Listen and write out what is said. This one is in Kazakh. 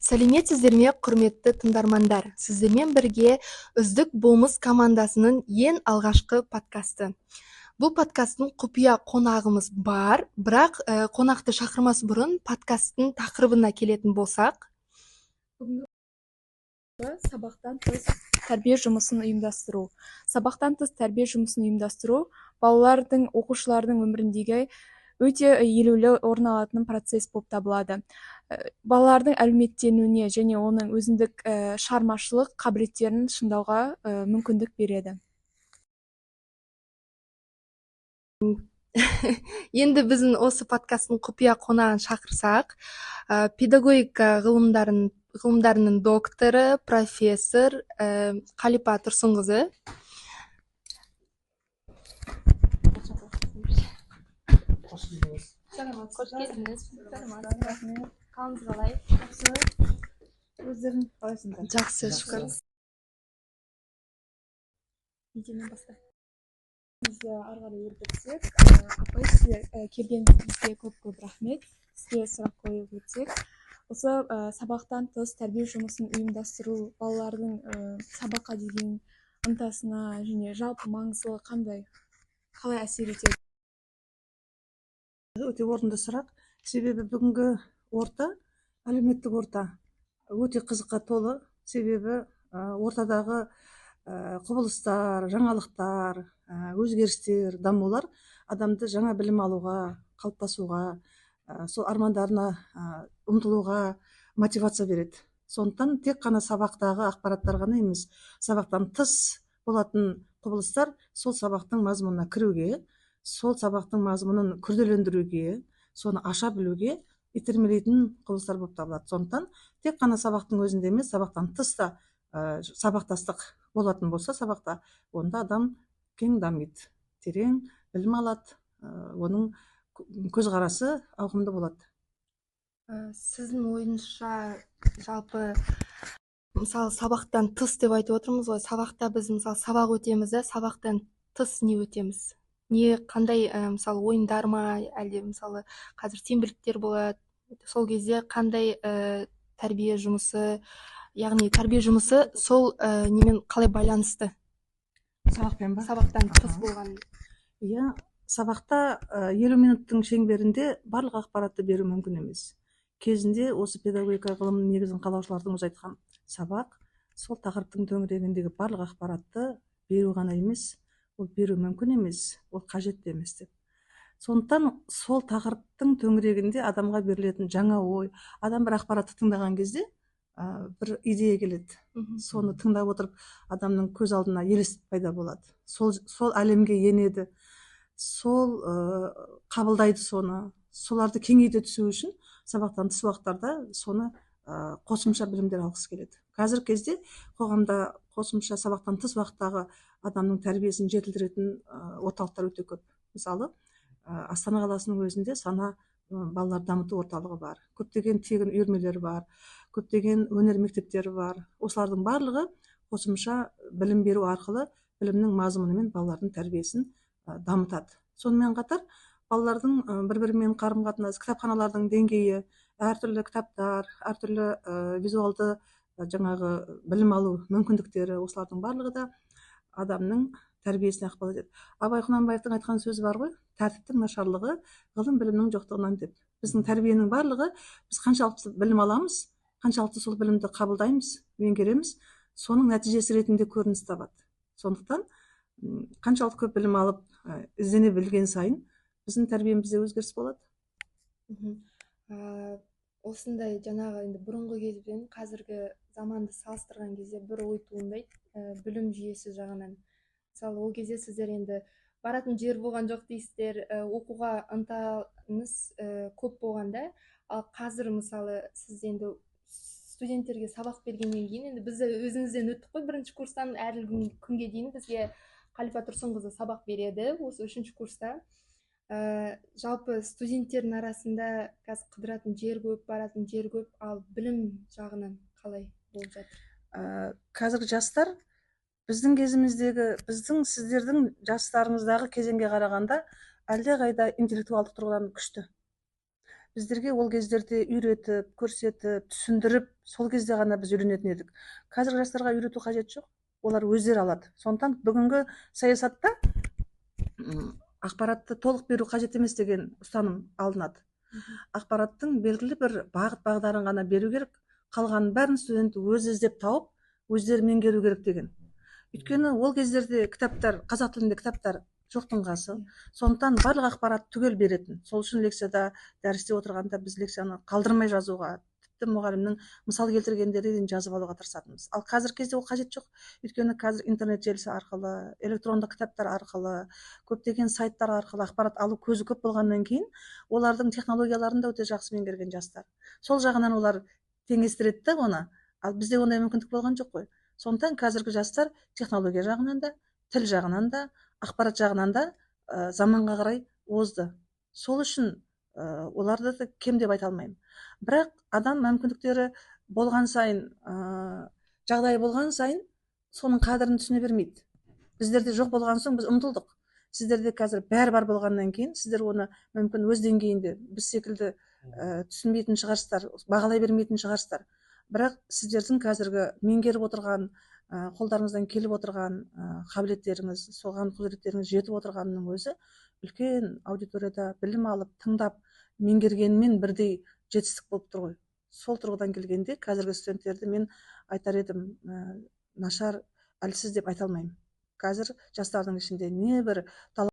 Сәлеметсіздер ме, құрметті тыңдармандар? Сіздермен бірге үздік болмыс командасының ең алғашқы подкасты. Бұл подкасттың құпия қонағымыз бар, бірақ қонақты шақырмас бұрын подкасттың тақырыбына келетін болсақ, сабақтан тыс тәрбие жұмысын ұйымдастыру. Сабақтан тыс тәрбие жұмысын ұйымдастыру балалардың, оқушылардың өміріндегі өте елеулі орын алатын процесс болып табылады. Балалардың әлеуметтенуіне және оның өзіндік шығармашылық қабілеттерін шыңдауға мүмкіндік береді. енді біздің осы подкасттың құпия қонағын шақырсақ, педагогика ғылымдарының докторы, профессор Қалипа Тұрсынқызы. Қош келдіңіз. Қалыңыз қалай? Өздерің қалайсыңдар? Жақсы, шүкір. Неден бастап? Бізді ары қарай өрбітсек, апай сізге келгеніңізге көп рахмет. Сізге сұрақ қойып өтсек, осы сабақтан тыс тәрбие жұмысын ұйымдастыру балалардың сабаққа деген ынтасына және жалпы маңыздылығы қандай, қалай әсер етеді? Өте орынды сұрақ. Себебі бүгінгі орта, әлеуметтік орта өте қызыққа толы. Себебі ортадағы құбылыстар, жаңалықтар, өзгерістер, дамулар адамды жаңа білім алуға, қалыптасуға, сол армандарына ұмтылуға мотивация береді. Сондықтан тек қана сабақтағы ақпараттар ғана емес, сабақтан тыс болатын құбылыстар сол сабақтың мазмұнына кіруге, сол сабақтың мазмұнын күрделендіруге, соны аша білуге итермелейтін құбылыстар болып табылады. Сондықтан тек қана сабақтың өзінде емес, сабақтан тыс та сабақтастық болатын болса сабақта, онда адам кең дамиды, терең білім алады, оның көзқарасы ауқымды болады. Сіздің ойыңызша, жалпы мысалы сабақтан тыс деп айтып отырмыз ғой, сабақта біз мысалы сабақ өтеміз, сабақтан тыс не өтеміз? Не қандай мысалы ойындар ма, әлде мысалы қазір сенбіліктер болады, сол кезде қандай тәрбие жұмысы, яғни тәрбие жұмысы сол немен қалай байланысты? Сабақпен ба? Сабақтан тыс болған. Иә, сабақта 50 минуттың шеңберінде барлық ақпаратты беру мүмкін емес. Кезінде осы педагогика ғылымының негізін қалаушылардың өзі айтқан, сабақ сол тақырыптың төңірегіндегі барлық ақпаратты беру ғана емес, ол беру мүмкін емес, ол қажет емес деп. Сондықтан сол тақырыптың төңірегінде адамға берілетін жаңа ой, адам бір ақпаратты тыңдаған кезде бір идея келеді. Соны тыңдап отырып, адамның көз алдына елес пайда болады. Сол әлемге енеді, сол қабылдайды соны, соларды кеңейте түсу үшін сабақтан тыс уақыттарда соны қосымша білімдер алғысы келеді. Қазіргі кезде қоғамда қосымша сабақтан тыс уақыттағы адамның тәрбиесін жетілдіретін орталықтар өте көп. Мысалы, Астана қаласының өзінде сана балалар дамыту орталығы бар, көптеген тегін үйірмелер бар, көптеген өнер мектептері бар. Осылардың барлығы қосымша білім беру арқылы білімнің мазмұны мен балалардың тәрбиесін дамытады. Сонымен қатар балалардың бір-бірімен қарым-қатынас, кітапханалардың деңгейі, әртүрлі кітаптар, әртүрлі визуалды жаңағы білім алу мүмкіндіктері, осылардың барлығы да адамның тәрбиесіне ықпал етеді. Абай Құнанбаевтың айтқан сөзі бар ғой, тәртіптің нашарлығы ғылым білімнің жоқтығынан деп. Біздің тәрбиенің барлығы, біз қаншалықты білім аламыз, қаншалықты сол білімді қабылдаймыз, меңгереміз, соның нәтижесі ретінде көрініс табады. Сондықтан қаншалықты көп білім алып, іздене білген сайын біздің тәрбиемізде өзгеріс болады. Осындай жаңағы енді бұрынғы кезбен қазіргі заманды салыстырған кезде бір ой туындайды, білім жүйесі жағынан. Мысалы, ол кезде сіздер енді баратын жер болған жоқ дейсіздер, оқуға ынтаңыз көп болғанда, ал қазір мысалы сіз енді студенттерге сабақ бергеннен кейін, енді біз өзіңізден өттік қой, бірінші курстан әлі күнге дейін бізге Қалипа Тұрсынқызы сабақ береді, осы 3-ші курста. Жалпы студенттердің арасында қазір қыдыратын жер көп, баратын жер көп, ал білім жағынан қалай болып жатыр? Қазіргі жастар біздің кезіміздегі, сіздердің жастарыңыздағы кезеңге қарағанда әлде қайда интеллектуалдық тұрғыдан күшті. Біздерге ол кездерде үйретіп, көрсетіп, түсіндіріп, сол кезде ғана біз үйренетін едік. Қазіргі жастарға үйрету қажет жоқ. Олар өздері алады. Сондықтан бүгінгі саясатта ақпаратты толық беру қажет емес деген ұстаным алынады. Ақпараттың белгілі бір бағыт бағдарын ғана беру керек, қалғанын бәрін студент өзі іздеп тауып, өздері меңгеру керек деген. Өйткені ол кездерде кітаптар, қазақ тілінде кітаптар жоқтың қасы. Сондықтан барлық ақпарат түгел беретін. Сол үшін лекцияда, дәрісте отырғанда біз лекцияны қалдырмай жазуға, тіпті мұғалімнің мысал келтіргендерін жазып алуға тырысатынбыз. Ал қазір кезде ол қажет жоқ. Өйткені қазір интернет желісі арқылы, электрондық кітаптар арқылы, көптеген сайттар арқылы ақпарат алу көзі көп болғаннан кейін, олардың технологияларын да өте жақсы меңгерген жастар. Сол жағынан олар теңестіреді да оны. Ал бізде ондай мүмкіндік болған жоқ қой. Сондықтан қазіргі жастар технология жағынан да, тіл жағынан да, ақпарат жағынан да заманға қарай озды. Сол үшін оларды да кем деп айта алмаймын. Бірақ адам мүмкіндіктері болған сайын, жағдай болған сайын, соның қадірін түсіне бермейді. Біздерде жоқ болған соң біз ұмтылдық. Сіздерде қазір бәрі бар болғаннан кейін, сіздер оны мүмкін өз деңгейінде біз секілді түсінбейтін шығарсыздар, бағалай бермейтін шығарсыздар. Бірақ сіздердің қазіргі меңгеріп отырған, қолдарыңыздан келіп отырған қабілеттеріңіз, соған құзыреттеріңіз жетіп отырғанның өзі үлкен аудиторияда білім алып, тыңдап, меңгергенмен бірдей жетістік болып тұр ғой. Сол тұрғыдан келгенде қазіргі студенттерді мен айтар едім, нашар, әлсіз деп айта алмаймын. Қазір жастардың ішінде не бір